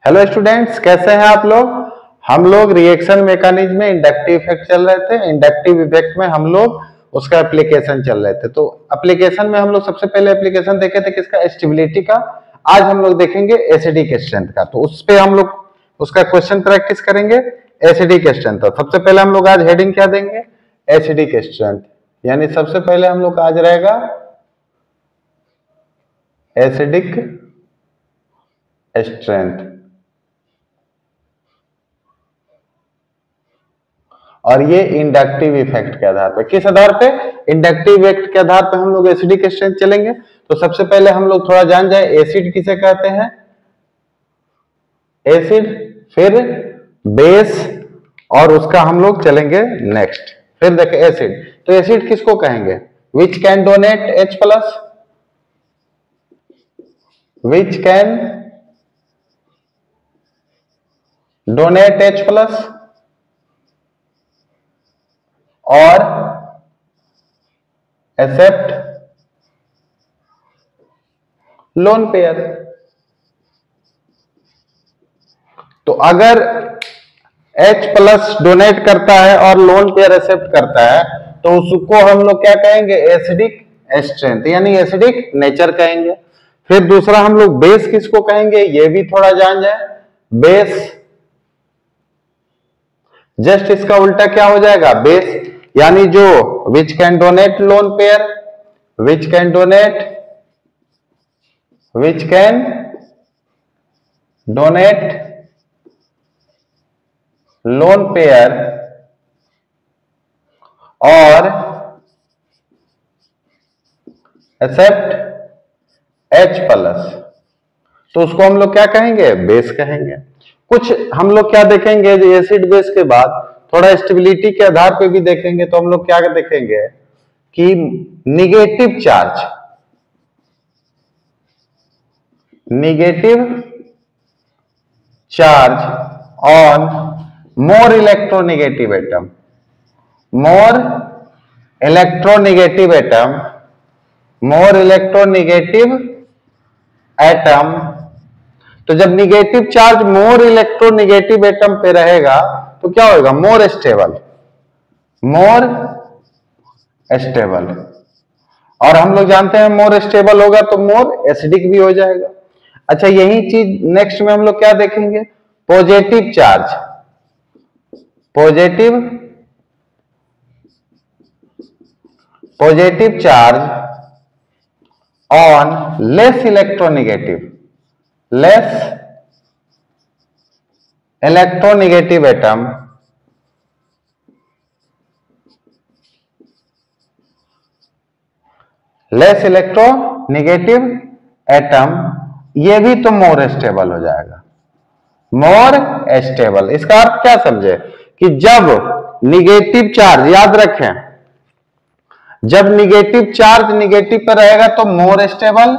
Hello students, कैसे हैं आप लोग। हम लोग रिएक्शन मैकेनिज्म में इंडक्टिव इफेक्ट चल रहे थे। इंडक्टिव इफेक्ट में हम लोग उसका एप्लीकेशन चल रहे थे। तो एप्लीकेशन में हम लोग सबसे पहले एप्लीकेशन देखे थे किसका, स्टेबिलिटी का। आज हम लोग देखेंगे एसिडिक स्ट्रेंथ का। तो उस पे हम लोग उसका क्वेश्चन प्रैक्टिस करेंगे एसिडिक स्ट्रेंथ। तो सबसे पहले हम लोग आज हेडिंग क्या देंगे, एसिडिक स्ट्रेंथ। यानी सबसे पहले हम लोग आज रहेगा एसिडिक स्ट्रेंथ। और ये इंडक्टिव इफेक्ट के आधार पर, किस आधार पे, इंडक्टिव इफेक्ट के आधार पर हम लोग एसिडिक स्ट्रेंथ चलेंगे। तो सबसे पहले हम लोग थोड़ा जान जाए एसिड किसे कहते हैं, एसिड, फिर बेस, और उसका हम लोग चलेंगे नेक्स्ट। फिर देखें एसिड, तो एसिड किसको कहेंगे, which can donate H plus, which can donate H plus और एक्सेप्ट लोन पेयर। तो अगर H प्लस डोनेट करता है और लोन पेयर एक्सेप्ट करता है तो उसको हम लोग क्या कहेंगे, एसिडिक स्ट्रेंथ, यानी एसिडिक नेचर कहेंगे। फिर दूसरा हम लोग बेस किसको कहेंगे, ये भी थोड़ा जान जाए। बेस जस्ट इसका उल्टा क्या हो जाएगा, बेस, यानी जो which can donate lone pair, which can donate lone pair और एक्सेप्ट H प्लस, तो उसको हम लोग क्या कहेंगे, बेस कहेंगे। कुछ हम लोग क्या देखेंगे, एसिड बेस के बाद थोड़ा स्टेबिलिटी के आधार पे भी देखेंगे। तो हम लोग क्या देखेंगे कि negative charge on more electronegative atom, more electronegative atom. तो जब negative charge more electronegative atom पे रहेगा तो क्या होगा, मोर स्टेबल। और हम लोग जानते हैं मोर स्टेबल होगा तो मोर एसिडिक भी हो जाएगा। अच्छा, यही चीज नेक्स्ट में हम लोग क्या देखेंगे, positive charge on less electronegative atom, ये भी तो मोर स्टेबल हो जाएगा, मोर स्टेबल। इसका अर्थ क्या समझे कि जब निगेटिव चार्ज, याद रखें, जब निगेटिव चार्ज निगेटिव पर रहेगा तो मोर स्टेबल,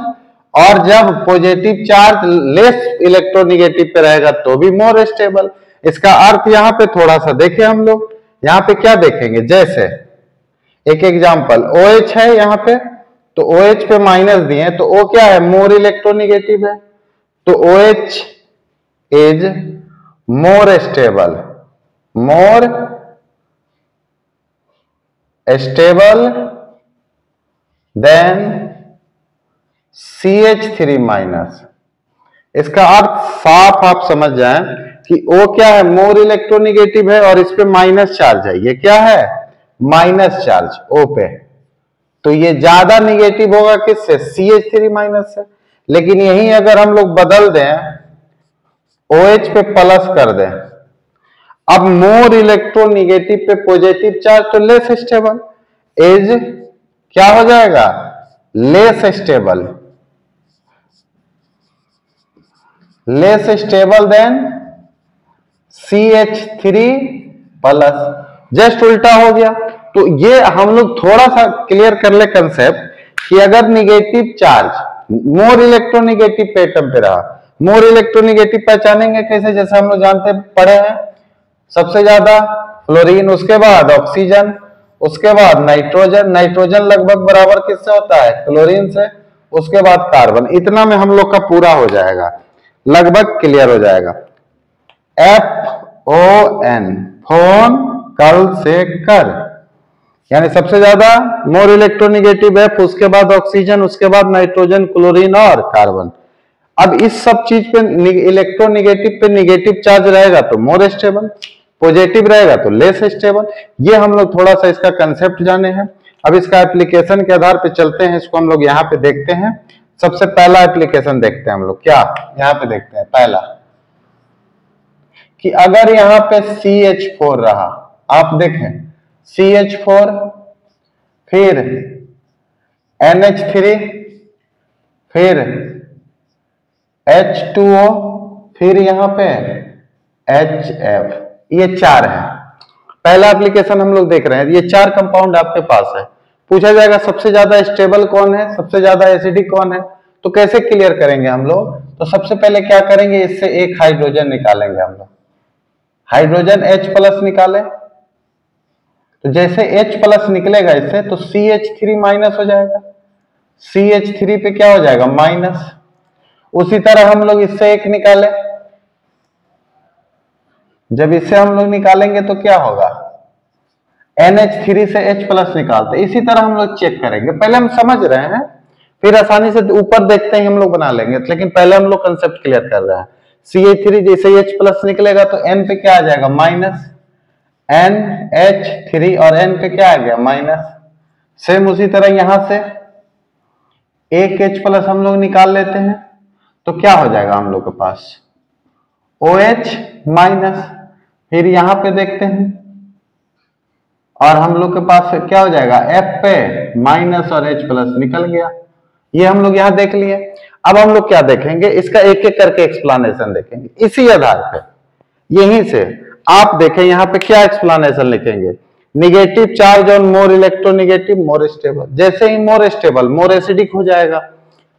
और जब पॉजिटिव चार्ज लेस इलेक्ट्रोनेगेटिव पे रहेगा तो भी मोर स्टेबल। इसका अर्थ यहां पे थोड़ा सा देखें हम लोग, यहां पे क्या देखेंगे, जैसे एक एग्जांपल OH है यहाँ पे, तो OH पे माइनस दिए तो O क्या है, मोर इलेक्ट्रोनेगेटिव है, तो OH is more stable then CH3 minus. इसका अर्थ साफ आप समझ जाएं कि O क्या है, मोर इलेक्ट्रोनेगेटिव है और इस पे माइनस चार्ज है, ये क्या है, माइनस चार्ज O पे। तो ये ज्यादा निगेटिव होगा किससे, CH3 माइनस से। लेकिन यही अगर हम लोग बदल दें, OH पे प्लस कर दें, अब मोर इलेक्ट्रोनेगेटिव पे पॉजिटिव चार्ज तो लेस स्टेबल, इज क्या हो जाएगा, less stable then CH3 plus, just उल्टा हो गया। तो ये हम लोग थोड़ा सा क्लियर कर ले कंसेप्ट कि अगर निगेटिव चार्ज मोर इलेक्ट्रोनेगेटिव पे एटम पे रहा, मोर इलेक्ट्रोनेगेटिव पहचानेंगे कैसे, जैसे हम लोग जानते पढ़े हैं, सबसे ज्यादा फ्लोरीन, उसके बाद ऑक्सीजन, उसके बाद नाइट्रोजन लगभग बराबर किससे होता है, क्लोरीन से, उसके बाद कार्बन। इतना में हम लोग का पूरा हो जाएगा। लगभग क्लियर हो जाएगा। FON, फोन कल से कर, यानी सबसे ज्यादा मोर इलेक्ट्रोनिगेटिव F, उसके बाद ऑक्सीजन, उसके बाद नाइट्रोजन, क्लोरीन और कार्बन। अब इस सब चीज पे इलेक्ट्रोनिगेटिव पे निगेटिव चार्ज रहेगा तो मोर स्टेबल, पॉजिटिव रहेगा तो लेस स्टेबल। ये हम लोग थोड़ा सा इसका कंसेप्ट जाने हैं। अब इसका एप्लीकेशन के आधार पे चलते हैं, इसको हम लोग यहाँ पे देखते हैं। सबसे पहला एप्लीकेशन देखते हैं हम लोग, क्या यहाँ पे देखते हैं पहला, कि अगर यहाँ पे CH4 रहा, आप देखें CH4, फिर NH3, फिर H2O, फिर यहाँ पे HF, ये 4 है। पहला एप्लीकेशन हम लोग देख रहे हैं, ये 4 कंपाउंड आपके पास है। पूछा जाएगा सबसे ज्यादा स्टेबल कौन है, सबसे ज्यादा एसिडिक कौन है, तो कैसे क्लियर करेंगे हम लोग? तो सबसे पहले क्या करेंगे, इससे एक हाइड्रोजन निकालेंगे हम लोग, हाइड्रोजन H+ निकाले, तो जैसे H+ निकलेगा इससे तो CH3 माइनस हो जाएगा, CH3 पे क्या हो जाएगा माइनस। उसी तरह हम लोग इससे एक निकाले, जब इससे हम लोग निकालेंगे तो क्या होगा, NH3 से H+ निकालते। इसी तरह हम लोग चेक करेंगे, पहले हम समझ रहे हैं, फिर आसानी से ऊपर देखते हैं हम लोग बना लेंगे, लेकिन पहले हम लोग कंसेप्ट क्लियर कर रहे हैं। CH3 जैसे H+ निकलेगा तो N पे क्या आ जाएगा माइनस, NH3, और N पे क्या आ गया माइनस। सेम उसी तरह यहां से एक H+ हम लोग निकाल लेते हैं, तो क्या हो जाएगा हम लोग के पास OH माइनस। फिर यहां पे देखते हैं, और हम लोग के पास क्या हो जाएगा F पे माइनस और H+ निकल गया। ये हम लोग यहां देख लिए। अब हम लोग क्या देखेंगे, इसका एक एक करके एक्सप्लेनेशन देखेंगे। इसी आधार पे यहीं से आप देखें यहाँ पे क्या एक्सप्लेनेशन लिखेंगे, negative charge on more electronegative more stable. जैसे ही मोर स्टेबल मोर एसिडिक हो जाएगा,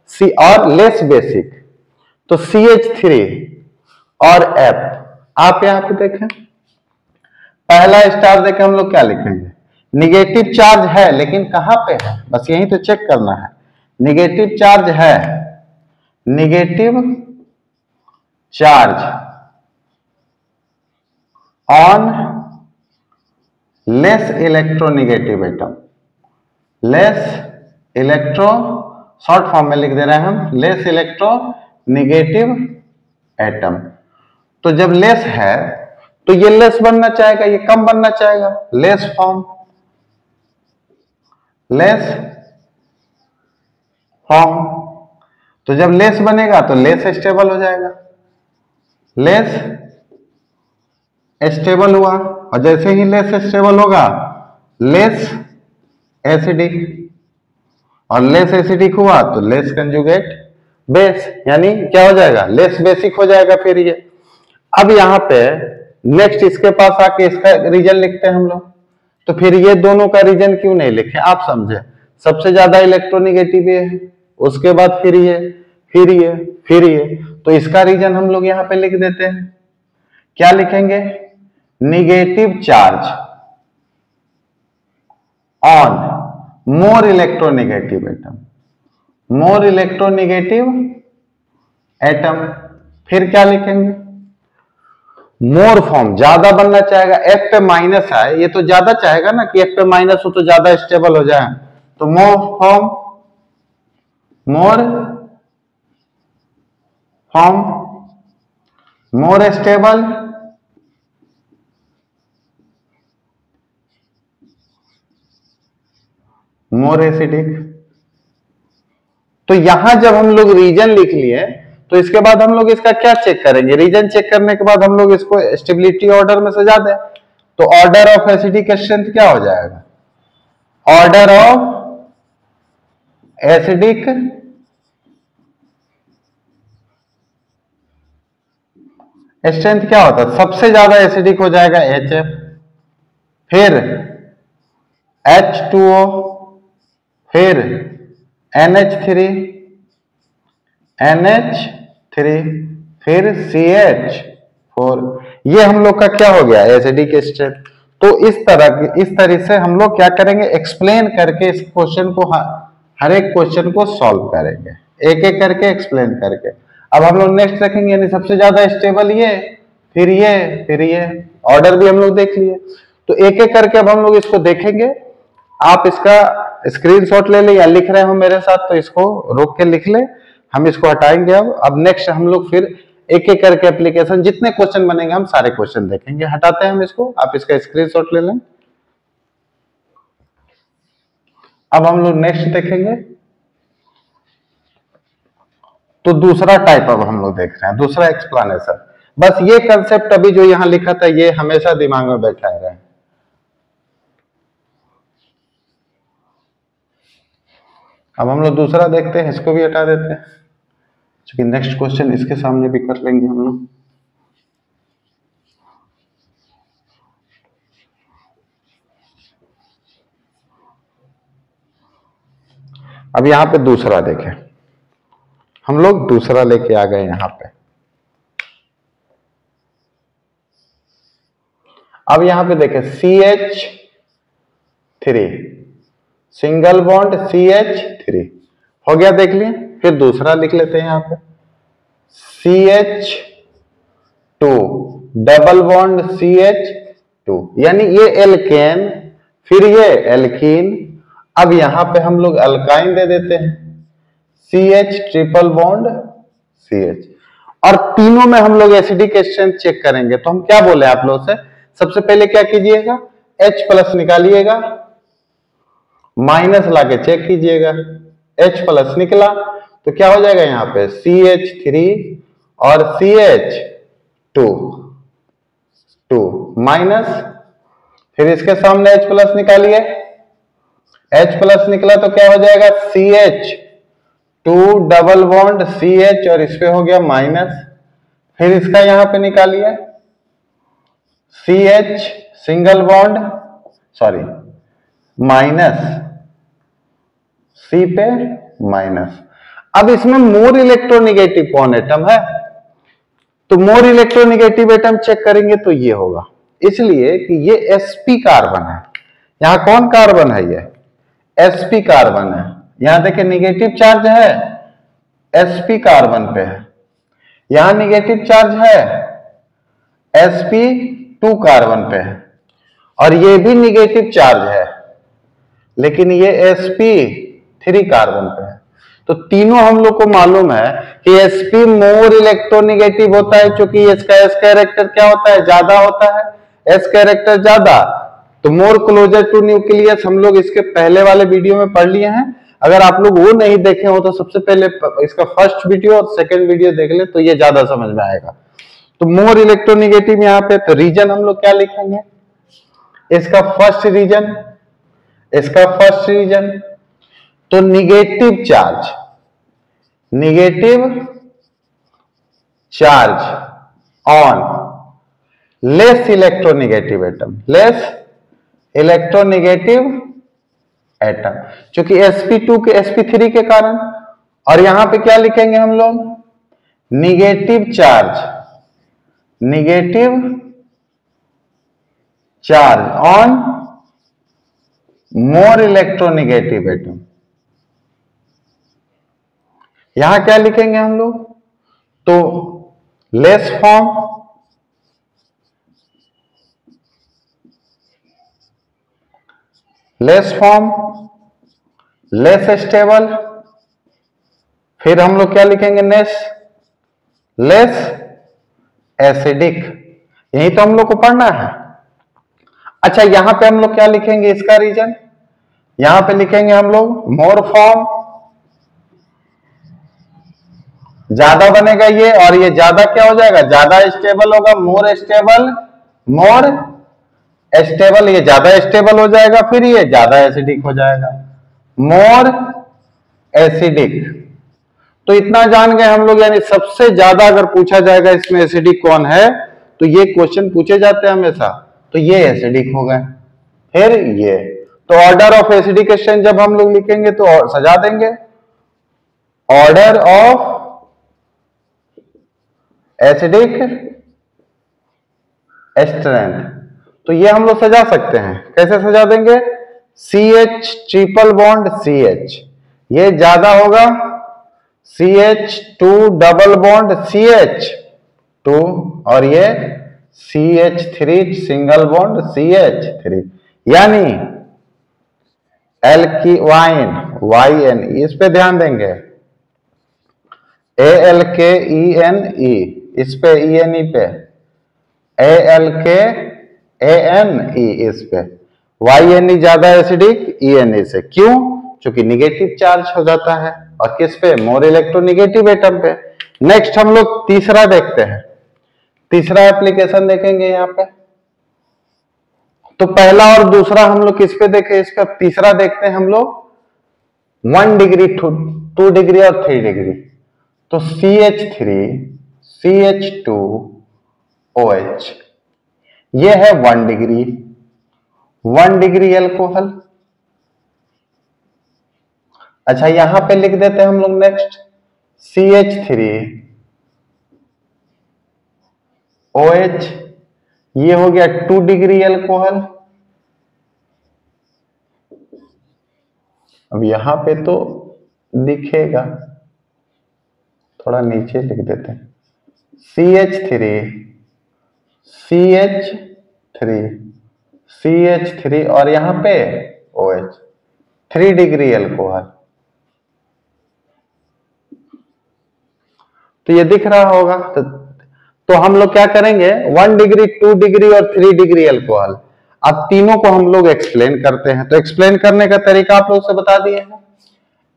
सी और लेस बेसिक, तो CH3 और F। आप यहाँ पे देखें, पहला स्टार देखें, हम लोग क्या लिखेंगे, निगेटिव चार्ज है लेकिन कहां पे है, बस यही तो चेक करना है। निगेटिव चार्ज है, negative charge on less electronegative atom, less electro, short form में लिख दे रहे हैं हम, लेस इलेक्ट्रोनिगेटिव एटम। तो जब लेस है तो ये लेस बनना चाहेगा, ये कम बनना चाहेगा, लेस फॉर्म, लेस फॉर्म। तो जब लेस बनेगा तो लेस स्टेबल हो जाएगा, लेस स्टेबल हुआ, और जैसे ही लेस स्टेबल होगा लेस एसिडिक, और लेस एसिडिक हुआ तो लेस कंजुगेट बेस, यानी क्या हो जाएगा लेस बेसिक हो जाएगा। फिर ये अब यहां पे नेक्स्ट इसके पास आके इसका रीजन लिखते हैं हम लोग, तो फिर ये दोनों का रीजन क्यों नहीं लिखे, आप समझे, सबसे ज्यादा इलेक्ट्रोनिगेटिव ये है, उसके बाद फिर ये, फिर ये, फिर ये, तो इसका रीजन हम लोग यहां पे लिख देते हैं। क्या लिखेंगे, negative charge on more electronegative atom, more electronegative atom. फिर क्या लिखेंगे, मोर फॉर्म, ज्यादा बनना चाहेगा, F पे माइनस है, ये तो ज्यादा चाहेगा ना कि F पे माइनस हो तो ज्यादा स्टेबल हो जाए, तो more form, more form, more stable, more acidic. तो यहां जब हम लोग रीजन लिख लिए तो इसके बाद हम लोग इसका क्या चेक करेंगे, रीजन चेक करने के बाद हम लोग इसको स्टेबिलिटी ऑर्डर में सजा दें, तो ऑर्डर ऑफ एसिडिक स्ट्रेंथ क्या हो जाएगा, ऑर्डर ऑफ एसिडिक स्ट्रेंथ क्या होता है, सबसे ज्यादा एसिडिक हो जाएगा HF, फिर H2O, फिर NH3, फिर CH4। ये हम लोग का क्या हो गया एसिडिक स्ट्रेंथ। तो इस तरह से हम लोग क्या करेंगे, एक्सप्लेन करके इस क्वेश्चन को, हर एक क्वेश्चन को सॉल्व करेंगे, एक एक करके एक्सप्लेन करके। अब हम लोग नेक्स्ट देखेंगे, यानी सबसे ज्यादा स्टेबल ये, फिर ये, फिर ये, ऑर्डर भी हम लोग देख लिए। तो एक एक करके अब हम लोग इसको देखेंगे। आप इसका स्क्रीनशॉट ले ले या लिख रहे हो मेरे साथ तो इसको रोक के लिख ले, हम इसको हटाएंगे। अब नेक्स्ट हम लोग फिर एक एक करके एप्लीकेशन जितने क्वेश्चन बनेंगे हम सारे क्वेश्चन देखेंगे। हटाते हैं हम इसको, आप इसका स्क्रीनशॉट ले लें। अब हम लोग नेक्स्ट देखेंगे। तो दूसरा टाइप अब हम लोग देख रहे हैं, दूसरा एक्सप्लेनेशन। बस ये कंसेप्ट अभी जो यहां लिखा था ये हमेशा दिमाग में बैठा रहे। अब हम लोग दूसरा देखते हैं, इसको भी हटा देते हैं क्योंकि नेक्स्ट क्वेश्चन इसके सामने भी कर लेंगे हम लोग। अब यहां पे दूसरा देखें, हम लोग दूसरा लेके आ गए यहां पे। अब यहां पे देखें CH3 सिंगल बॉन्ड CH3 हो गया, देख लिए। फिर दूसरा लिख लेते हैं यहां पे CH2 डबल बॉन्ड CH2, यानी ये एल्केन, फिर ये एल्कीन। अब यहां पे हम लोग अल्काइन दे देते हैं CH ट्रिपल बॉन्ड CH। और तीनों में हम लोग एसिडिक स्ट्रेंथ चेक करेंगे। तो हम क्या बोले आप लोग से, सबसे पहले क्या कीजिएगा, H प्लस निकालिएगा, माइनस लाके चेक कीजिएगा। H प्लस निकला तो क्या हो जाएगा यहाँ पे CH3 और CH2 माइनस, फिर इसके सामने H प्लस निकालिए, H प्लस निकला तो क्या हो जाएगा CH2 डबल बॉन्ड CH और इस पे हो गया माइनस। फिर इसका यहां पे निकालिए CH single bond sorry minus C पे माइनस। अब इसमें मोर इलेक्ट्रोनिगेटिव कौन एटम है, तो मोर इलेक्ट्रोनिगेटिव एटम चेक करेंगे तो ये होगा, इसलिए कि ये sp कार्बन है। यहां कौन कार्बन है, ये sp कार्बन है। यहां देखिए निगेटिव चार्ज है sp कार्बन पे है, यहां निगेटिव चार्ज है sp2 कार्बन पे है, और ये भी निगेटिव चार्ज है लेकिन ये sp3 कार्बन पे है। तो तीनों हम लोग को मालूम है कि sp मोर इलेक्ट्रोनिगेटिव होता है, क्योंकि इसका s कैरेक्टर क्या होता है, ज्यादा होता है। s कैरेक्टर ज्यादा तो मोर क्लोजर टू न्यूक्लियस, हम लोग इसके पहले वाले वीडियो में पढ़ लिए हैं। अगर आप लोग वो नहीं देखे हो तो सबसे पहले इसका फर्स्ट वीडियो और सेकंड वीडियो देख ले तो ये ज्यादा समझ में आएगा। तो मोर इलेक्ट्रोनिगेटिव यहाँ पे, तो रीजन हम लोग क्या लिखेंगे, इसका फर्स्ट रीजन तो negative charge on less electronegative atom, क्योंकि sp2 के sp3 के कारण। और यहां पे क्या लिखेंगे हम लोग, negative charge on more electronegative atom. यहां क्या लिखेंगे हम लोग, तो लेस फॉर्म लेस स्टेबल, फिर हम लोग क्या लिखेंगे लेस एसिडिक। यही तो हम लोग को पढ़ना है। अच्छा यहां पे हम लोग क्या लिखेंगे, इसका रीजन यहां पे लिखेंगे हम लोग मोर फॉर्म, ज्यादा बनेगा ये, और ये ज्यादा क्या हो जाएगा, ज्यादा स्टेबल होगा, मोर स्टेबल, ये ज्यादा स्टेबल हो जाएगा, फिर ये ज्यादा एसिडिक हो जाएगा, मोर एसिडिक। तो इतना जान गए हम लोग, यानी सबसे ज्यादा अगर पूछा जाएगा इसमें एसिडिक कौन है, तो ये क्वेश्चन पूछे जाते हैं हमेशा, तो ये एसिडिक हो गए। फिर ये, तो ऑर्डर ऑफ एसिडिक स्ट्रेंथ जब हम लोग लिखेंगे तो सजा देंगे, ऑर्डर ऑफ एसिडिक स्ट्रेंथ। तो ये हम लोग सजा सकते हैं, कैसे सजा देंगे, CH ट्रिपल बॉन्ड CH, ये ज्यादा होगा CH2 डबल बॉन्ड CH2 और ये CH3 सिंगल बॉन्ड CH3, यानी एल्कीवाइन YN, इस पे ध्यान देंगे। ALKENE, इस पे ENE पे, ALKANE इस पे, YNE ज्यादा एसिडिक ENE से। क्यों? क्योंकि निगेटिव चार्ज हो जाता है, और किस पे? मोर इलेक्ट्रोनिगेटिव एटम पे। नेक्स्ट हम लोग तीसरा देखते हैं, तीसरा एप्लीकेशन देखेंगे यहाँ पे। तो पहला और दूसरा हम लोग किस पे देखे, इसका तीसरा देखते हैं हम लोग 1 डिग्री, 2 डिग्री और 3 डिग्री। तो CH3 CH2 OH, ये है 1 डिग्री, 1 डिग्री एल्कोहल। अच्छा, यहां पे लिख देते हैं हम लोग नेक्स्ट CH3 OH, ये हो गया 2 डिग्री एल्कोहल। अब यहां पे तो दिखेगा, थोड़ा नीचे लिख देते हैं CH3 CH3 और यहां पे OH, 3 डिग्री एल्कोहल। तो ये दिख रहा होगा। तो हम लोग क्या करेंगे, 1 डिग्री, 2 डिग्री और 3 डिग्री एल्कोहल, अब तीनों को हम लोग एक्सप्लेन करते हैं। तो एक्सप्लेन करने का तरीका आप लोग से बता दिए हैं।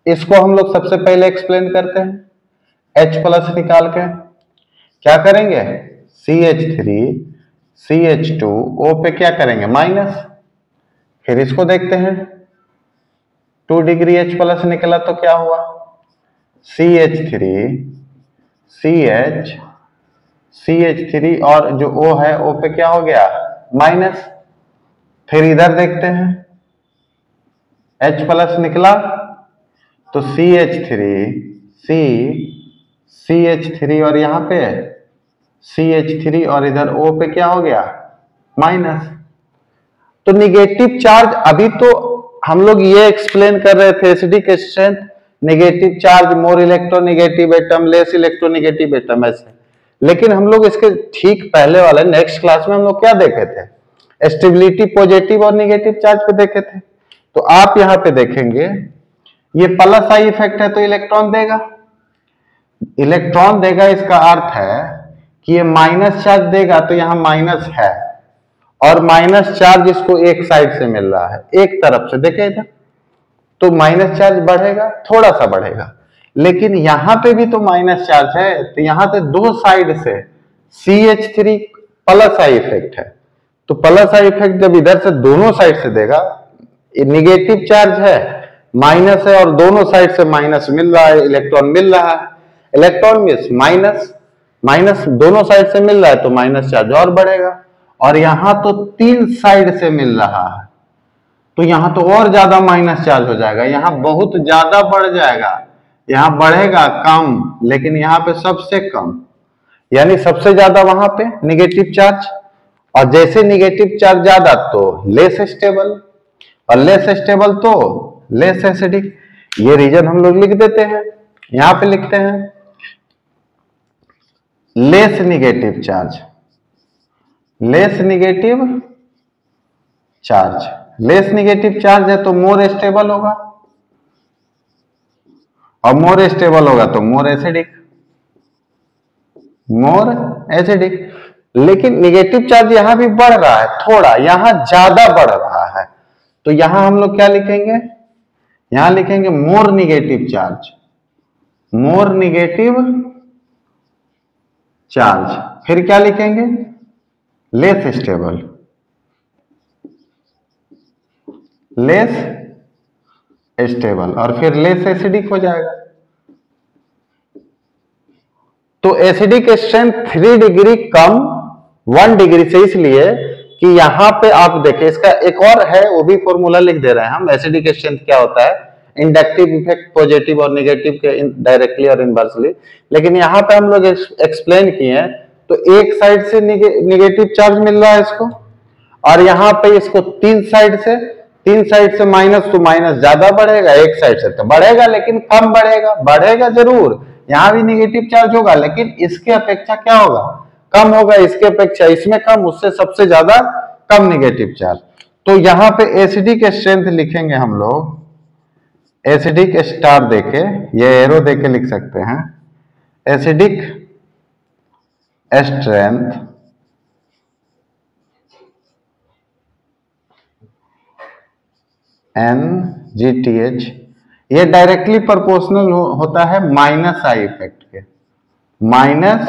इसको हम लोग सबसे पहले एक्सप्लेन करते हैं, H+ निकाल के क्या करेंगे, CH3 CH2 O पे क्या करेंगे, माइनस। फिर इसको देखते हैं, 2 डिग्री H+ निकला तो क्या हुआ, CH3 CH3 और जो O है O पे क्या हो गया, माइनस। फिर इधर देखते हैं, H+ निकला तो CH3 और यहां पे CH3 और इधर O पे क्या हो गया, माइनस। तो निगेटिव चार्ज, अभी तो हम लोग ये एक्सप्लेन कर रहे थे acidic strength, negative charge, more electronegative atom, less electronegative atom, ऐसे। लेकिन हम लोग इसके ठीक पहले वाले नेक्स्ट क्लास में हम लोग क्या देखे थे, स्टेबिलिटी पॉजिटिव और निगेटिव चार्ज पे देखे थे। तो आप यहां पे देखेंगे, ये प्लस आई इफेक्ट है तो इलेक्ट्रॉन देगा, इलेक्ट्रॉन देगा, इसका अर्थ है कि ये माइनस चार्ज देगा तो यहां माइनस है, और माइनस चार्ज इसको एक साइड से मिल रहा है, एक तरफ से, देखे इधर, तो माइनस चार्ज बढ़ेगा, थोड़ा सा बढ़ेगा। लेकिन यहां पे भी तो माइनस चार्ज है, तो यहां पे दो साइड से CH3 प्लस आई इफेक्ट है। तो प्लस आई इफेक्ट जब इधर से दोनों साइड से देगा, निगेटिव चार्ज है, माइनस है, और दोनों साइड से माइनस मिल रहा है, इलेक्ट्रॉन मिल रहा है, इलेक्ट्रॉन मींस माइनस, माइनस दोनों साइड से मिल रहा है तो माइनस चार्ज और बढ़ेगा। और यहां तो 3 साइड से मिल रहा है, तो यहां तो और ज्यादा माइनस चार्ज हो जाएगा, यहां बहुत ज्यादा बढ़ जाएगा, यहां बढ़ेगा कम, लेकिन यहां पे सबसे कम, यानी सबसे ज्यादा वहां पे निगेटिव चार्ज। और जैसे निगेटिव चार्ज ज्यादा तो लेस स्टेबल, और लेस स्टेबल तो लेस एसिडिक। ये रीजन हम लोग लिख देते हैं, यहां पे लिखते हैं less negative charge, less negative charge, less negative charge है तो मोर स्टेबल होगा, और मोर स्टेबल होगा तो मोर एसिडिक, मोर एसिडिक। लेकिन निगेटिव चार्ज यहां भी बढ़ रहा है थोड़ा, यहां ज्यादा बढ़ रहा है, तो यहां हम लोग क्या लिखेंगे, यहां लिखेंगे more negative charge, more negative charge. फिर क्या लिखेंगे, लेस स्टेबल, लेस स्टेबल, और फिर लेस एसिडिक हो जाएगा। तो एसिडिक स्ट्रेंथ 3 डिग्री कम 1 डिग्री से, इसलिए कि यहां पे आप देखें, इसका एक और है, वो भी फॉर्मूला लिख दे रहे हैं हम, एसिडिक स्ट्रेंथ क्या होता है, इंडक्टिव इफेक्ट पॉजिटिव और निगेटिव के डायरेक्टली और इनवर्सली। लेकिन यहां पे हम लोग एक्सप्लेन किए हैं, तो एक साइड से निगेटिव चार्ज मिल रहा है इसको, और यहां पे इसको 3 साइड से माइनस, तो माइनस ज्यादा बढ़ेगा, एक साइड से तो बढ़ेगा लेकिन कम बढ़ेगा, बढ़ेगा जरूर यहाँ भी निगेटिव चार्ज होगा, लेकिन इसके अपेक्षा क्या होगा, कम होगा, इसके अपेक्षा इसमें कम, उससे सबसे ज्यादा कम निगेटिव चार्ज। तो यहाँ पे एसिडिक स्ट्रेंथ लिखेंगे हम लोग, एसिडिक स्टार देके, ये एरो देके लिख सकते हैं, एसिडिक स्ट्रेंथ NGTH, ये डायरेक्टली प्रोपोर्शनल होता है माइनस आई इफेक्ट के, माइनस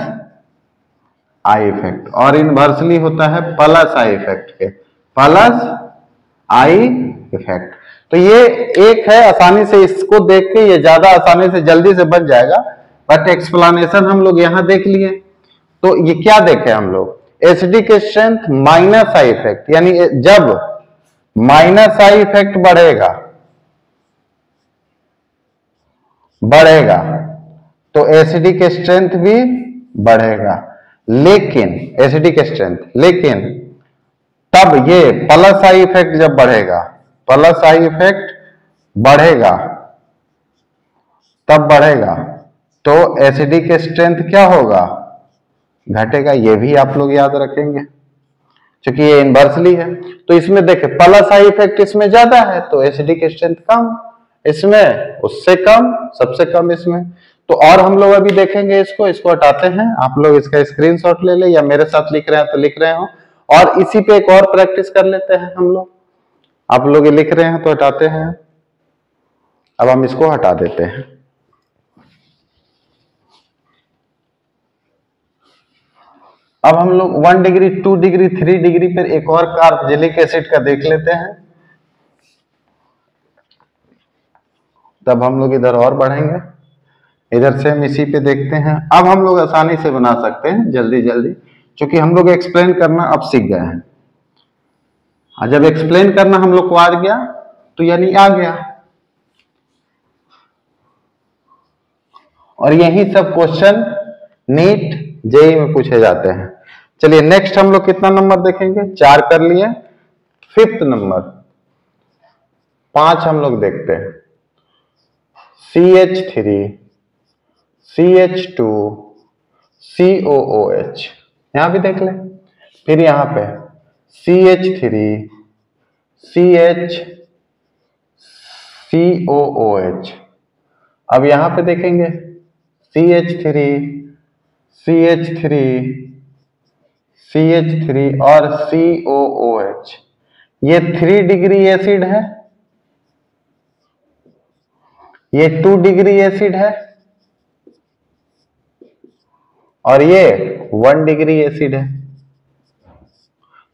आई इफेक्ट, और इनवर्सली होता है प्लस आई इफेक्ट के, प्लस आई इफेक्ट। तो ये एक है, आसानी से इसको देख के ये ज्यादा आसानी से जल्दी से बन जाएगा, बट एक्सप्लेनेशन हम लोग यहां देख लिए। तो ये क्या देखे हम लोग, acidic strength minus I effect, यानी जब माइनस आई इफेक्ट बढ़ेगा तो एसिडिक स्ट्रेंथ भी बढ़ेगा, लेकिन एसिडिक स्ट्रेंथ, लेकिन तब ये प्लस आई इफेक्ट जब बढ़ेगा, प्लस आई इफेक्ट बढ़ेगा, तब बढ़ेगा तो एसिडिक स्ट्रेंथ क्या होगा, घटेगा। ये भी आप लोग याद रखेंगे क्योंकि ये इनवर्सली है। तो इसमें देखें प्लस आई इफेक्ट इसमें ज्यादा है तो एसिडिक स्ट्रेंथ कम, इसमें उससे कम, सबसे कम इसमें। तो और हम लोग अभी देखेंगे, इसको हटाते हैं, आप लोग इसका स्क्रीनशॉट ले ले, या मेरे साथ लिख रहे हैं तो लिख रहे हो, और इसी पे एक और प्रैक्टिस कर लेते हैं हम लोग। आप लोग ये लिख रहे हैं तो हटाते हैं, अब हम इसको हटा देते हैं। अब हम लोग 1 डिग्री, 2 डिग्री, 3 डिग्री पर एक और कार्बोक्सिलिक एसिड का देख लेते हैं, तब हम लोग इधर और बढ़ेंगे। इधर से हम इसी पे देखते हैं। अब हम लोग आसानी से बना सकते हैं जल्दी जल्दी, क्योंकि हम लोग एक्सप्लेन करना अब सीख गए हैं। जब एक्सप्लेन करना हम लोग को आ गया तो यानी आ गया, और यही सब क्वेश्चन नीट जेईई में पूछे जाते हैं। चलिए नेक्स्ट हम लोग कितना नंबर देखेंगे, 4 कर लिए, 5th नंबर 5 हम लोग देखते हैं, CH3 CH2 COOH, यहां भी देख लें। फिर यहां पे CH3 CH COOH, अब यहां पे देखेंगे CH3 CH3 CH3 और COOH, ये 3 डिग्री एसिड है, ये 2 डिग्री एसिड है, और ये 1 डिग्री एसिड है।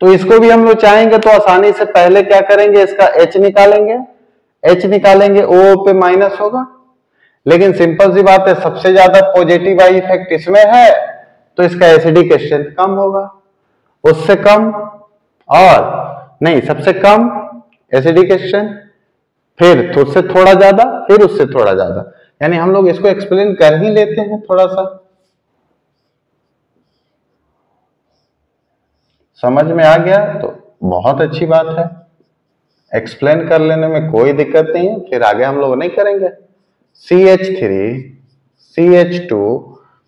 तो इसको भी हम लोग चाहेंगे तो आसानी से पहले क्या करेंगे, इसका H निकालेंगे, H निकालेंगे, O पे माइनस होगा। लेकिन सिंपल सी बात है, सबसे ज्यादा पॉजिटिव आई इफेक्ट इसमें है तो इसका एसिडिक स्ट्रेंथ कम होगा, उससे कम, और नहीं सबसे कम एसिडिक स्ट्रेंथ, फिर उससे थोड़ा ज्यादा, फिर उससे थोड़ा ज्यादा। यानी हम लोग इसको एक्सप्लेन कर ही लेते हैं थोड़ा सा, समझ में आ गया तो बहुत अच्छी बात है। एक्सप्लेन कर लेने में कोई दिक्कत नहीं है, फिर आगे हम लोग नहीं करेंगे। CH3 CH2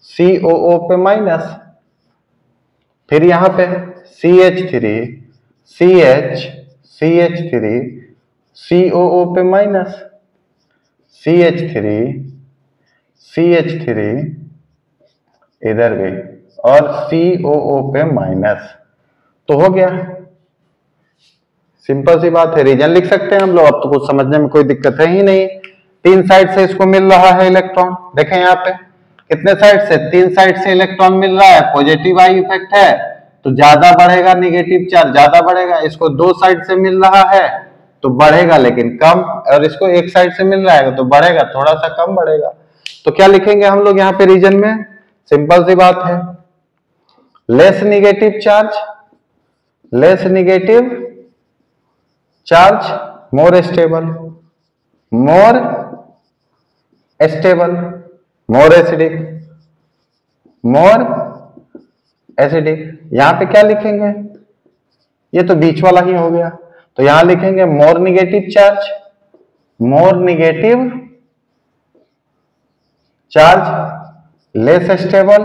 COO पे माइनस, फिर यहां पे CH3 CH3 COO पे माइनस, CH3 इधर भी, और COO पे माइनस, तो हो गया। सिंपल सी बात है, रीजन लिख सकते हैं हम लोग, अब तो कुछ समझने में कोई दिक्कत है ही नहीं। 3 साइड से इसको मिल रहा है इलेक्ट्रॉन, देखें यहाँ पे कितने साइड से, 3 साइड से इलेक्ट्रॉन मिल रहा है, पॉजिटिव आई इफेक्ट है तो ज्यादा बढ़ेगा, निगेटिव चार्ज ज्यादा बढ़ेगा। इसको 2 साइड से मिल रहा है तो बढ़ेगा लेकिन कम, और इसको 1 साइड से मिल रहा है तो बढ़ेगा, थोड़ा सा कम बढ़ेगा। तो क्या लिखेंगे हम लोग यहाँ पे रीजन में, सिंपल सी बात है, less negative charge, less negative charge, मोर स्टेबल, मोर stable, more acidic, more acidic. यहां पे क्या लिखेंगे, ये तो बीच वाला ही हो गया, तो यहां लिखेंगे more negative charge, more negative charge, less stable,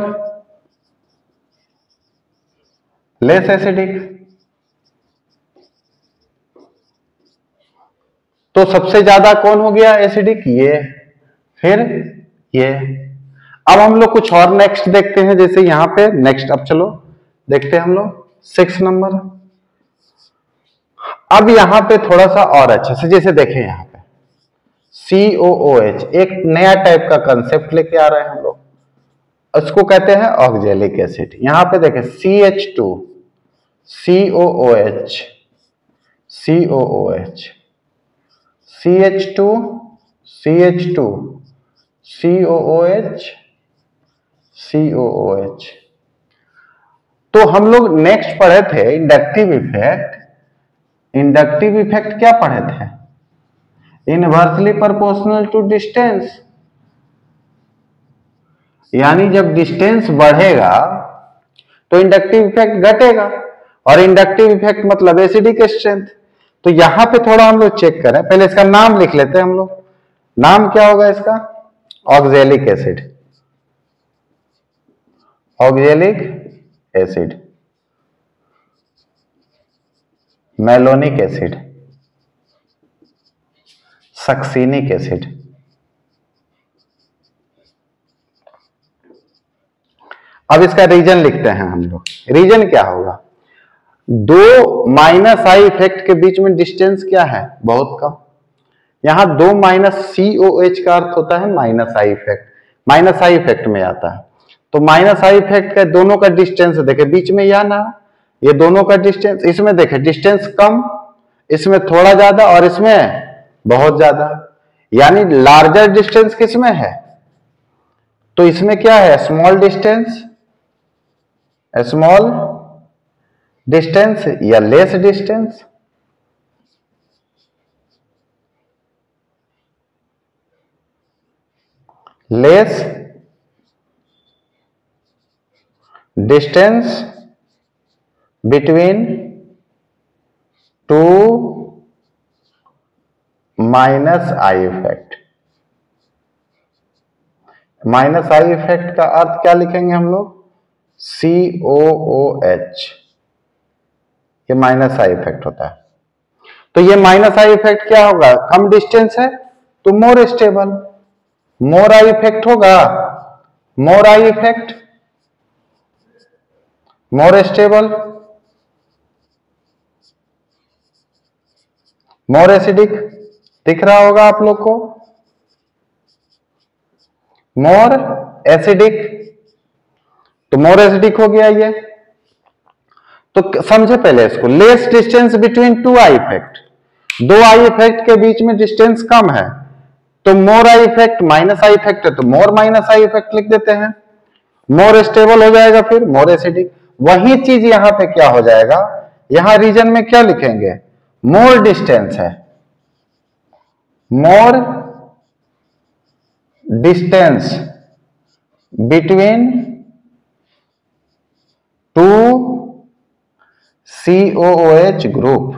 less acidic. तो सबसे ज्यादा कौन हो गया एसिडिक? ये। फिर ये। अब हम लोग कुछ और नेक्स्ट देखते हैं, जैसे यहां पे नेक्स्ट, अब चलो देखते हैं हम लोग 6 नंबर। अब यहां पे थोड़ा सा और अच्छे से, जैसे देखें यहां पे COOH, एक नया टाइप का कंसेप्ट लेके आ रहे हैं हम लोग, उसको कहते हैं ऑक्जेलिक एसिड। यहां पे देखें CH2, COOH, COOH, CH2, CH2, COOH, COOH। तो हम लोग नेक्स्ट पढ़े थे इंडक्टिव इफेक्ट। इंडक्टिव इफेक्ट क्या पढ़े थे? इनवर्सली प्रोपोर्शनल टू डिस्टेंस, यानी जब डिस्टेंस बढ़ेगा तो इंडक्टिव इफेक्ट घटेगा, और इंडक्टिव इफेक्ट मतलब एसिडिक स्ट्रेंथ। तो यहां पे थोड़ा हम लोग चेक करें, पहले इसका नाम लिख लेते हैं हम लोग। नाम क्या होगा इसका? Oxalic acid, oxalic acid, malonic acid, succinic acid. अब इसका रीजन लिखते हैं हम लोग। रीजन क्या होगा? दो माइनस आई इफेक्ट के बीच में डिस्टेंस क्या है? बहुत कम। यहां दो माइनस COH का अर्थ होता है minus I effect, minus I effect में आता है। तो माइनस आई इफेक्ट का दोनों का डिस्टेंस देखे, बीच में या ना, ये दोनों का डिस्टेंस, इसमें देखे डिस्टेंस कम, इसमें थोड़ा ज्यादा, और इसमें बहुत ज्यादा। यानी लार्जर डिस्टेंस किसमें है? तो इसमें क्या है? स्मॉल डिस्टेंस, स्मॉल डिस्टेंस या less distance. Less distance between two minus I effect. Minus I effect का अर्थ क्या लिखेंगे हम लोग? COOH। ये माइनस आई इफेक्ट होता है। तो ये माइनस आई इफेक्ट क्या होगा? कम डिस्टेंस है तो मोर स्टेबल। मोर आई इफेक्ट होगा, more I effect, more stable, more acidic. दिख रहा होगा आप लोग को? More acidic. तो मोर एसिडिक हो गया ये। तो समझे पहले इसको, less distance between two I effect, दो आई इफेक्ट के बीच में डिस्टेंस कम है, तो more I effect, minus I effect है तो मोर माइनस आई इफेक्ट लिख देते हैं। मोर स्टेबल हो जाएगा, फिर मोर एसिडिक। वही चीज यहां पे क्या हो जाएगा? यहां रीजन में क्या लिखेंगे? मोर डिस्टेंस है, मोर distance between two COOH group.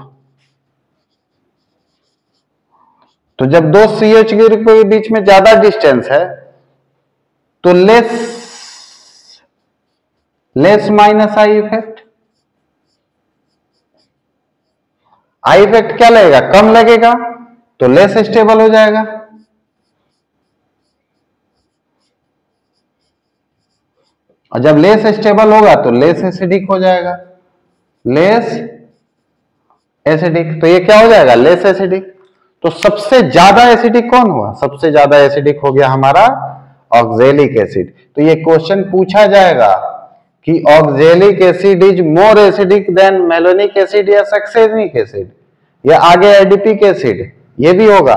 तो जब दो COH ग्रुप के बीच में ज्यादा डिस्टेंस है तो less minus I effect. I effect क्या लगेगा? कम लगेगा, तो लेस स्टेबल हो जाएगा। और जब लेस स्टेबल होगा तो लेस एसिडिक हो जाएगा, लेस एसिडिक। तो ये क्या हो जाएगा? Less acidic. तो सबसे ज्यादा एसिडिक कौन हुआ? सबसे ज्यादा एसिडिक हो गया हमारा ऑक्जेलिक एसिड। तो ये क्वेश्चन पूछा जाएगा कि oxalic acid is more acidic then malonic acid या सक्सेनिक एसिड, या आगे एडिपिक एसिड, ये भी होगा।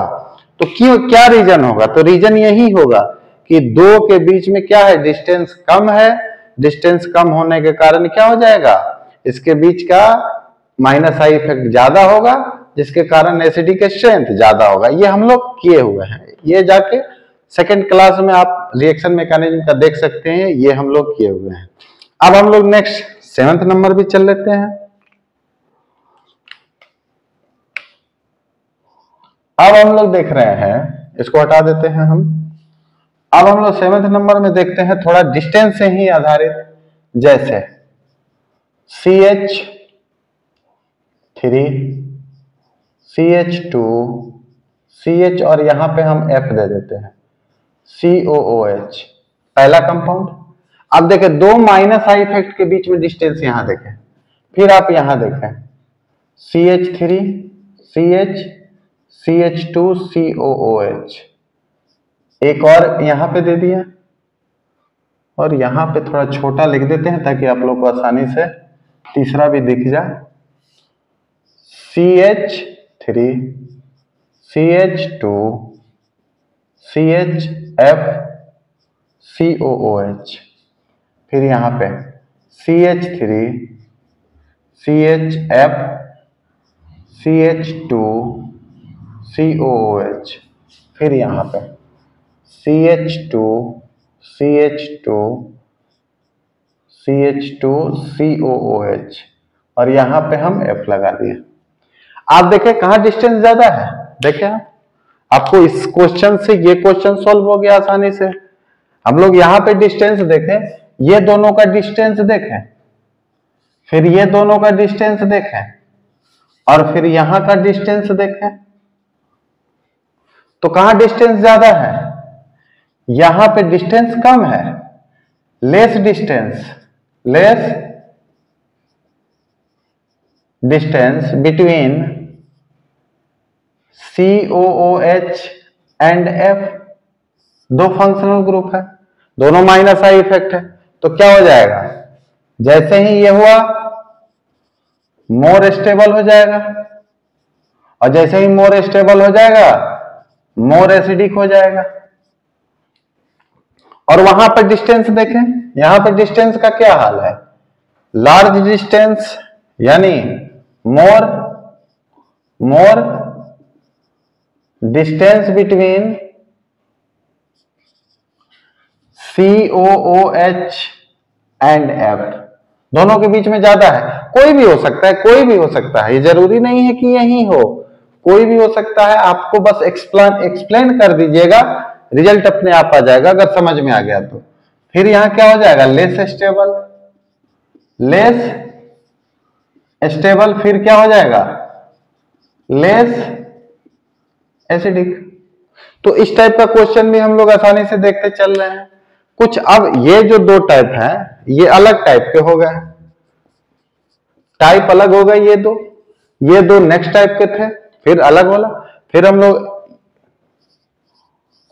तो क्यों, क्या रीजन होगा? तो रीजन यही होगा कि दो के बीच में क्या है? डिस्टेंस कम है। डिस्टेंस कम होने के कारण क्या हो जाएगा? इसके बीच का माइनस आई इफेक्ट ज्यादा होगा, जिसके कारण एसिडिक स्ट्रेंथ ज्यादा होगा। ये हम लोग किए हुए हैं, ये जाके सेकेंड क्लास में आप रिएक्शन मैकेनिज्म का देख सकते हैं, ये हम लोग किए हुए हैं। अब हम लोग नेक्स्ट 7th नंबर भी चल लेते हैं। अब हम लोग देख रहे हैं, इसको हटा देते हैं हम। अब हम लोग 7वें नंबर में देखते हैं थोड़ा डिस्टेंस से ही आधारित, जैसे CH3 CH2 CH और यहां पे हम F दे देते हैं COOH, पहला कंपाउंड। अब देखें दो माइनस आई इफेक्ट के बीच में डिस्टेंस यहां देखें, फिर आप यहां देखें CH3 CH CH2 COOH, एक और यहां पे दे दिया और यहां पे थोड़ा छोटा लिख देते हैं ताकि आप लोग को आसानी से तीसरा भी दिख जाए। CH3 CH2 CHF COOH, फिर यहां पे CH3 CHF CH2 COOH, फिर यहां पे CH2 CH2 CH2 COOH और यहां पे हम F लगा दिए। आप देखें कहां डिस्टेंस ज्यादा है, देखें आपको इस क्वेश्चन से ये क्वेश्चन सॉल्व हो गया आसानी से। हम लोग यहां पे डिस्टेंस देखें, ये दोनों का डिस्टेंस देखें, फिर ये दोनों का डिस्टेंस देखें और फिर यहां का डिस्टेंस देखें, तो कहां डिस्टेंस ज्यादा है, यहां पे डिस्टेंस कम है, less distance between COOH and F, दो फंक्शनल ग्रुप है, दोनों माइनस आई इफेक्ट है, तो क्या हो जाएगा, जैसे ही ये हुआ मोर स्टेबल हो जाएगा और जैसे ही मोर स्टेबल हो जाएगा मोर एसिडिक हो जाएगा। और वहां पर डिस्टेंस देखें, यहां पर डिस्टेंस का क्या हाल है, लार्ज डिस्टेंस यानी मोर distance between COOH and F, दोनों के बीच में ज्यादा है। कोई भी हो सकता है, कोई भी हो सकता है, ये जरूरी नहीं है कि यही हो, कोई भी हो सकता है। आपको बस एक्सप्लेन कर दीजिएगा, रिजल्ट अपने आप आ जाएगा अगर समझ में आ गया तो। फिर यहां क्या हो जाएगा, लेस स्टेबल, फिर क्या हो जाएगा, लेस एसिडिक। तो इस टाइप का क्वेश्चन भी हम लोग आसानी से देखते चल रहे हैं कुछ। अब ये जो दो टाइप हैं ये अलग टाइप के हो गए, टाइप अलग हो गए, ये दो नेक्स्ट टाइप के थे, फिर अलग वाला, फिर हम लोग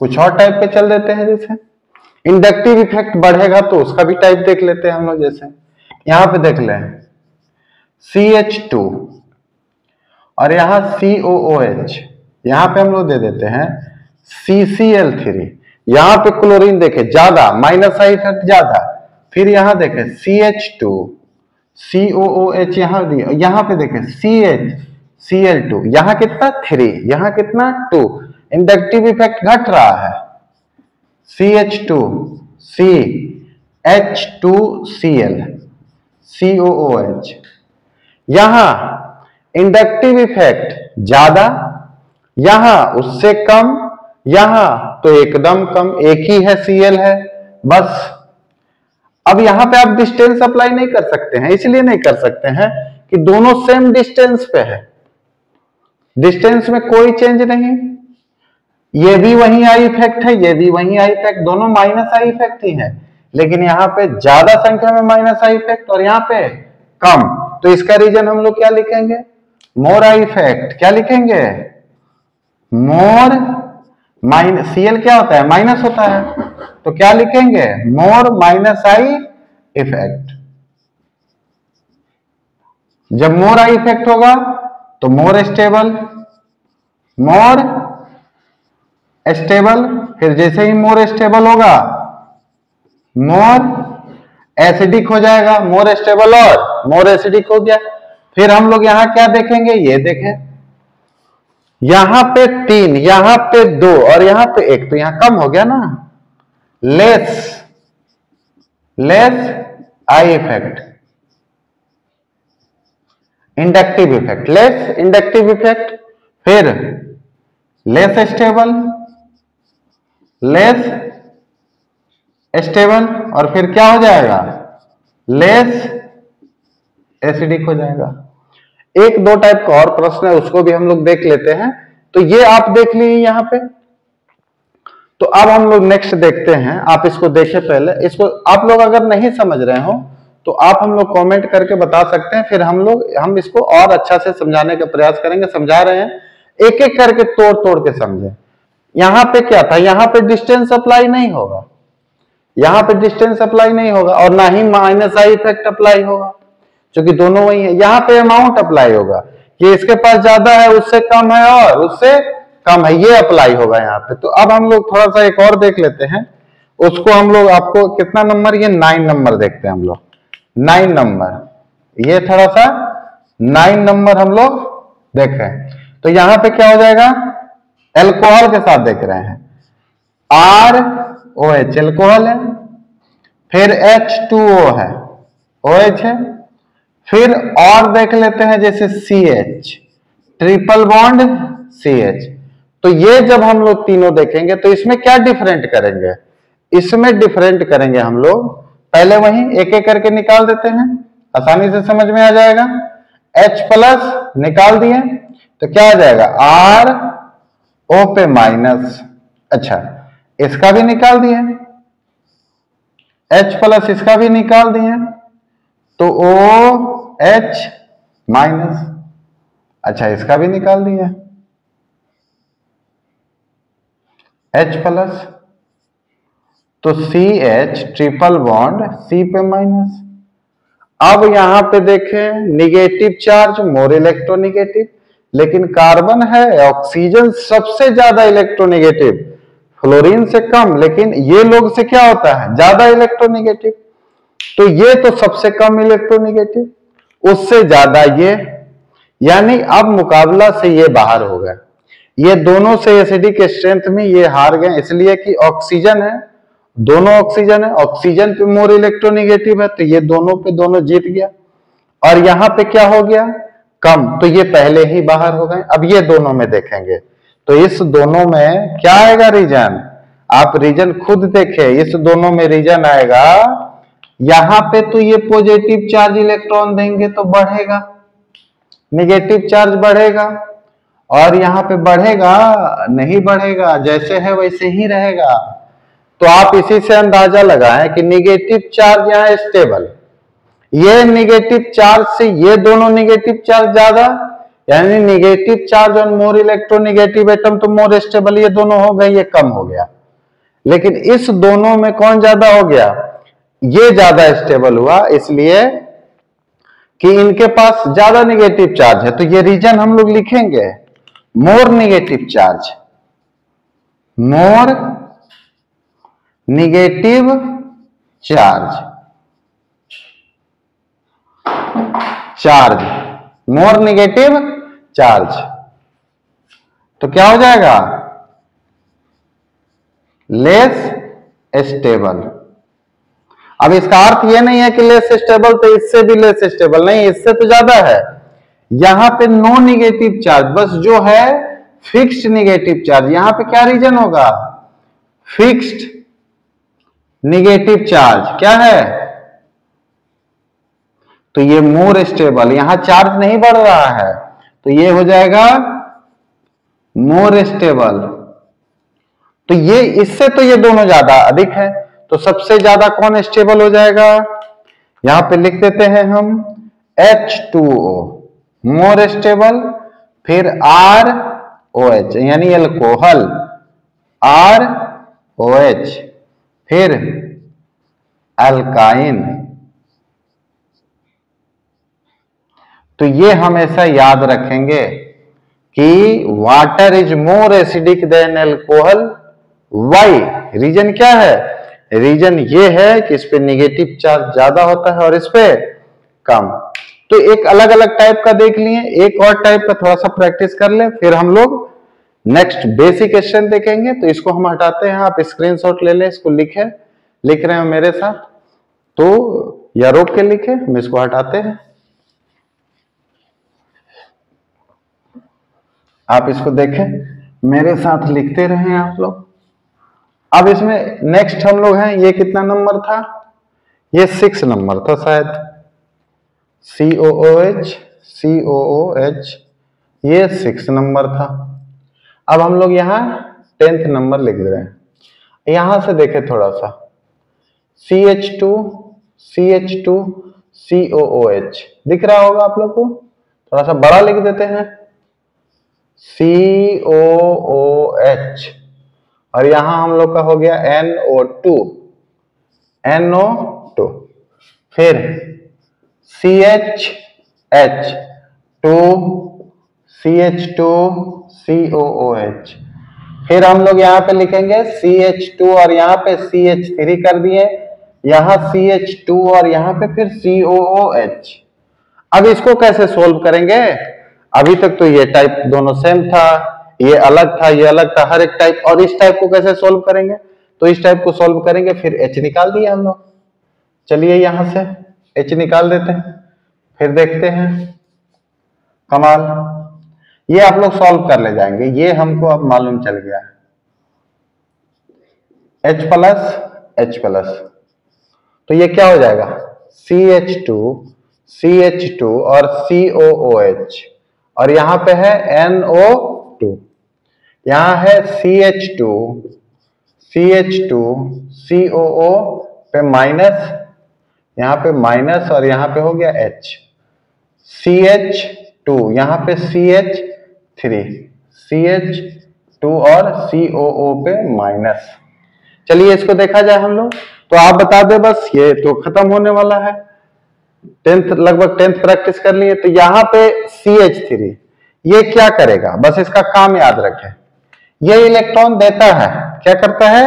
कुछ और टाइप पे चल देते हैं। जैसे इंडक्टिव इफेक्ट बढ़ेगा तो उसका भी टाइप देख लेते हैं हम लोग। जैसे यहां पे देख लें CH2 और यहां COOH, यहां पे हम लोग दे देते हैं CCl3, यहां पे क्लोरीन देखे ज्यादा, माइनस आई इफेक्ट ज्यादा, फिर यहां देखे CH2 COOH, यहां पे देखे CH Cl2, यहां कितना 3, यहां कितना 2, इंडक्टिव इफेक्ट घट रहा है, CH2 CH2Cl COOH, यहां इंडक्टिव इफेक्ट ज्यादा, यहां उससे कम, यहां तो एकदम कम, एक ही है Cl है बस। अब यहां पे आप डिस्टेंस अप्लाई नहीं कर सकते हैं, इसलिए नहीं कर सकते हैं कि दोनों सेम डिस्टेंस पे है, डिस्टेंस में कोई चेंज नहीं, ये भी वही आई इफेक्ट है, ये भी वही आई इफेक्ट, दोनों माइनस आई इफेक्ट ही है, लेकिन यहां पे ज्यादा संख्या में माइनस आई इफेक्ट और यहां पे कम, तो इसका रीजन हम लोग क्या लिखेंगे, मोर आई इफेक्ट। क्या लिखेंगे, मोर माइनस, Cl क्या होता है, माइनस होता है, तो क्या लिखेंगे, मोर माइनस आई इफेक्ट। जब मोर आई इफेक्ट होगा तो मोर स्टेबल, फिर जैसे ही मोर स्टेबल होगा मोर एसिडिक हो जाएगा, मोर स्टेबल और मोर एसिडिक हो गया। फिर हम लोग यहां क्या देखेंगे, ये देखें, यहां पे 3, यहां पे 2 और यहां पे 1, तो यहां कम हो गया ना, less I effect, inductive effect, less inductive effect, फिर लेस स्टेबल, लेस स्टेबल, और फिर क्या हो जाएगा, लेस एसिडिक हो जाएगा। एक दो टाइप का और प्रश्न है, उसको भी हम लोग देख लेते हैं। तो ये आप देख लीजिए यहाँ पे। तो अब हम लोग नेक्स्ट देखते हैं, आप इसको देखें पहले। इसको आप लोग अगर नहीं समझ रहे हो तो आप हम लोग कमेंट करके बता सकते हैं, फिर हम इसको और अच्छा से समझाने का प्रयास करेंगे। समझा रहे हैं, एक एक करके तोड़ तोड़ के समझे। यहाँ पे क्या था, यहाँ पे डिस्टेंस अप्लाई नहीं होगा, यहाँ पे डिस्टेंस अप्लाई नहीं होगा, और ना ही माइनस आई इफेक्ट अप्लाई होगा, क्योंकि दोनों वही है। यहाँ पे अमाउंट अप्लाई होगा कि इसके पास ज्यादा है, उससे कम है, और उससे कम है, ये अप्लाई होगा यहाँ पे। तो अब हम लोग थोड़ा सा एक और देख लेते हैं, उसको हम लोग, आपको कितना नंबर, ये 9 नंबर देखते हैं हम लोग। 9 नंबर, ये थोड़ा सा 9 नंबर हम लोग देखें। तो यहाँ पे क्या हो जाएगा, एल्कोहल के साथ देख रहे हैं, ROH एल्कोहल है, फिर H2O है, OH है, फिर और देख लेते हैं जैसे CH, ट्रिपल बॉन्ड CH। तो ये जब हम लोग तीनों देखेंगे तो इसमें क्या डिफरेंट करेंगे, इसमें डिफरेंट करेंगे हम लोग। पहले वही एक एक करके निकाल देते हैं, आसानी से समझ में आ जाएगा। H प्लस निकाल दिए तो क्या आ जाएगा, RO पे माइनस। अच्छा, इसका भी निकाल दिए, H प्लस इसका भी निकाल दिए, तो OH माइनस। अच्छा, इसका भी निकाल दिया, H प्लस, तो CH ट्रिपल बॉन्ड C पे माइनस। अब यहां पे देखें, निगेटिव चार्ज, मोर इलेक्ट्रोनिगेटिव, लेकिन कार्बन है, ऑक्सीजन सबसे ज्यादा इलेक्ट्रोनिगेटिव, फ्लोरीन से कम, लेकिन ये लोग से क्या होता है, ज्यादा इलेक्ट्रोनिगेटिव। तो ये तो सबसे कम इलेक्ट्रोनिगेटिव, उससे ज्यादा ये, यानी अब मुकाबला से ये बाहर हो गए। ये दोनों से एसिडिक स्ट्रेंथ में ये हार गए, इसलिए कि ऑक्सीजन है, दोनों ऑक्सीजन है, ऑक्सीजन पे मोर इलेक्ट्रोनिगेटिव है, तो ये दोनों पे दोनों जीत गया। और यहां पे क्या हो गया, कम, तो ये पहले ही बाहर हो गए। अब ये दोनों में देखेंगे, तो इस दोनों में क्या आएगा रीजन, आप रीजन खुद देखें। इस दोनों में रीजन आएगा, यहां पे तो ये पॉजिटिव चार्ज इलेक्ट्रॉन देंगे तो बढ़ेगा, निगेटिव चार्ज बढ़ेगा, और यहां पे बढ़ेगा नहीं, बढ़ेगा जैसे है वैसे ही रहेगा। तो आप इसी से अंदाजा लगाएं कि निगेटिव चार्ज यहाँ स्टेबल, ये निगेटिव चार्ज से ये दोनों निगेटिव चार्ज ज्यादा, यानी निगेटिव चार्ज और मोर इलेक्ट्रोनिगेटिव एटम तो मोर स्टेबल, ये दोनों हो गए, ये कम हो गया। लेकिन इस दोनों में कौन ज्यादा हो गया, ये ज्यादा स्टेबल हुआ, इसलिए कि इनके पास ज्यादा निगेटिव चार्ज है। तो ये रीजन हम लोग लिखेंगे, more negative charge, more negative charge, charge, more negative charge. तो क्या हो जाएगा, लेस स्टेबल। अब इसका अर्थ यह नहीं है कि लेस स्टेबल तो इससे भी लेस स्टेबल, नहीं, इससे तो ज्यादा है। यहां पे नो निगेटिव चार्ज, बस जो है फिक्स्ड निगेटिव चार्ज, यहां पे क्या रीजन होगा, फिक्स्ड निगेटिव चार्ज क्या है, तो ये मोर स्टेबल, यहां चार्ज नहीं बढ़ रहा है, तो ये हो जाएगा मोर स्टेबल। तो ये इससे तो ये दोनों ज्यादा अधिक है, तो सबसे ज्यादा कौन स्टेबल हो जाएगा, यहां पे लिख देते हैं हम H2O मोर स्टेबल, फिर ROH यानी एल्कोहल, ROH, फिर अल्काइन। तो ये हमेशा याद रखेंगे कि water is more acidic than alcohol. Why, reason क्या है, रीजन ये है कि इस पे निगेटिव चार्ज ज्यादा होता है और इस पे कम। तो एक अलग अलग टाइप का देख लिए, एक और टाइप का थोड़ा सा प्रैक्टिस कर ले, फिर हम लोग नेक्स्ट बेसिक क्वेश्चन देखेंगे। तो इसको हम हटाते हैं, आप स्क्रीनशॉट ले लें, इसको लिख रहे हो मेरे साथ, तो या रोक के लिखे, हम इसको हटाते हैं, आप इसको देखें, मेरे साथ लिखते रहें आप लोग। अब इसमें नेक्स्ट हम लोग हैं, ये कितना नंबर था, ये 6 नंबर था शायद, COOH COOH, ये 6 नंबर था। अब हम लोग यहाँ 10th नंबर लिख रहे हैं। यहां से देखें थोड़ा सा, CH2 CH2 COOH दिख रहा होगा आप लोग को, थोड़ा सा बड़ा लिख देते हैं, COOH, और यहां हम लोग का हो गया NO2 NO2, फिर CHH2 CH2 COOH, फिर हम लोग यहाँ पे लिखेंगे CH2 और यहाँ पे CH3 कर दिए, यहाँ CH2 और यहाँ पे फिर COOH। अब इसको कैसे सोल्व करेंगे, अभी तक तो ये टाइप दोनों सेम था, ये अलग था, ये अलग था, हर एक टाइप, और इस टाइप को कैसे सोल्व करेंगे, तो इस टाइप को सोल्व करेंगे, फिर H निकाल दिया हम लोग। चलिए यहां से H निकाल देते हैं, फिर देखते हैं कमाल, ये आप लोग सॉल्व कर ले जाएंगे, ये हमको अब मालूम चल गया है, H प्लस, तो ये क्या हो जाएगा, CH2 और COOH, और यहां पे है NO2, यहां है CH2 COO पे माइनस, यहां पे माइनस, और यहां पे हो गया H, CH2 यहां पे CH2 और COO पे माइनस। चलिए इसको देखा जाए हम लोग, तो आप बता दे बस, ये तो खत्म होने वाला है, 10th लगभग 10th प्रैक्टिस कर लिए। तो यहाँ पे CH3 ये क्या करेगा, बस इसका काम याद रखें, ये इलेक्ट्रॉन देता है, क्या करता है,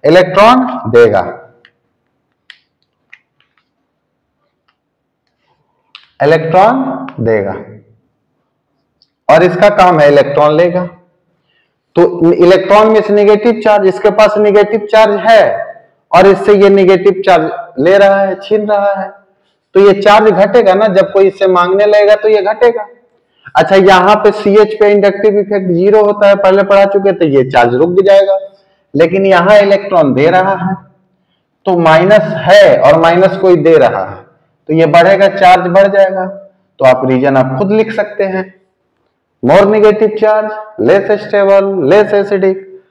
इलेक्ट्रॉन देगा, इलेक्ट्रॉन देगा, और इसका काम है इलेक्ट्रॉन लेगा। तो इलेक्ट्रॉन में से निगेटिव चार्ज, इसके पास निगेटिव चार्ज है और इससे ये निगेटिव चार्ज ले रहा है, छीन रहा है, तो ये चार्ज घटेगा ना, जब कोई इससे मांगने लगेगा तो ये घटेगा। अच्छा, यहाँ पे CH पे इंडक्टिव इफेक्ट 0 होता है, पहले पढ़ा चुके, तो ये चार्ज रुक जाएगा, लेकिन यहाँ इलेक्ट्रॉन दे रहा है, तो माइनस है और माइनस कोई दे रहा है, तो ये बढ़ेगा, चार्ज बढ़ जाएगा। तो आप रीजन आप खुद लिख सकते हैं, more negative charge, less stable, less acidic,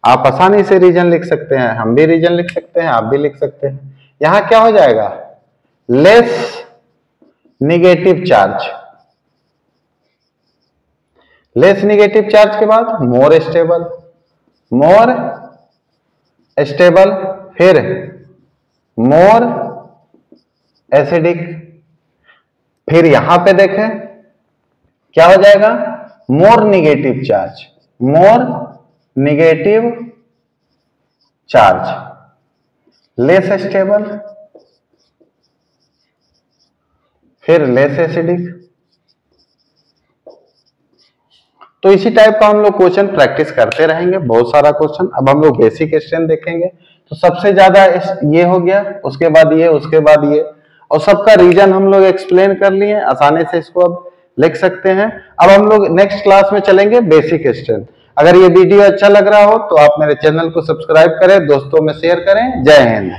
आप आसानी से रीजन लिख सकते हैं, हम भी रीजन लिख सकते हैं, आप भी लिख सकते हैं। यहां क्या हो जाएगा, less negative charge, less negative charge के बाद मोर स्टेबल, फिर मोर एसिडिक, फिर यहां पे देखें क्या हो जाएगा, more negative charge, less stable, फिर लेस एसिडिक। तो इसी टाइप का हम लोग क्वेश्चन प्रैक्टिस करते रहेंगे, बहुत सारा क्वेश्चन। अब हम लोग बेसिक स्ट्रेंथ देखेंगे, तो सबसे ज्यादा ये हो गया, उसके बाद ये, उसके बाद ये, और सबका रीजन हम लोग एक्सप्लेन कर लिए, आसानी से इसको अब लिख सकते हैं। अब हम लोग नेक्स्ट क्लास में चलेंगे बेसिक स्ट्रेंथ। अगर ये वीडियो अच्छा लग रहा हो तो आप मेरे चैनल को सब्सक्राइब करें, दोस्तों में शेयर करें। जय हिंद।